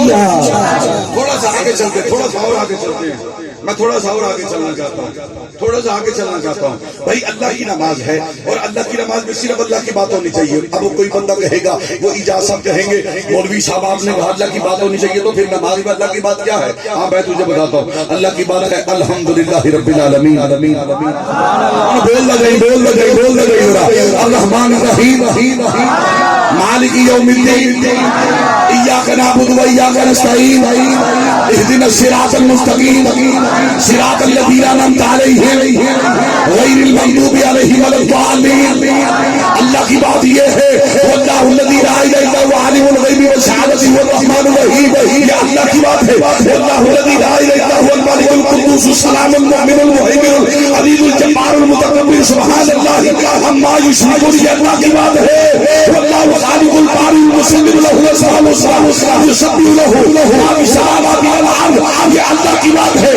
تھوڑا سا آگے چلتے، تھوڑا سا اور آگے چلتے ہیں، میں تھوڑا سا اور آگے چلنا چاہتا ہوں، تھوڑا سا آگے چلنا چاہتا ہوں. بھائی اللہ کی نماز ہے اور اللہ کی نماز میں صرف اللہ کی بات ہونی چاہیے. اب کوئی بندہ کہے گا، وہ ایجاز صاحب کہیں گے مولوی صاحب آپ نے کہا اللہ کی بات ہونی چاہیے، تو پھر نماز میں اللہ کی بات کیا ہے؟ ہاں میں تجھے بتاتا ہوں، اللہ کی بات ہے الحمدللہ رب العالمین. بول لگئی الرحمن الرحیم مالک یوم الدین ایاک نعبد و ایاک نستعین اهدنا الصراط المستقیم صراط الذین انعمت علیہم غیر المغضوب علیہم ولا الضالین. اللہ کی بات یہ ہے واللہ الذی لا الہ الا هو عالم الغیب والشہادۃ والرحمن الرحیم. یہ اللہ کی بات ہے واللہ الذی لا الہ الا هو الملک القدوس السلام المؤمن المهیمن العزیز الجبار المتکبر سبحان اللہ عما یشرکون. یہ اللہ کی بات ہے واللہ خالق الباری المصور له الاسماء الحسنى یسبح له ما فی السماوات والارض. یہ اللہ کی بات ہے.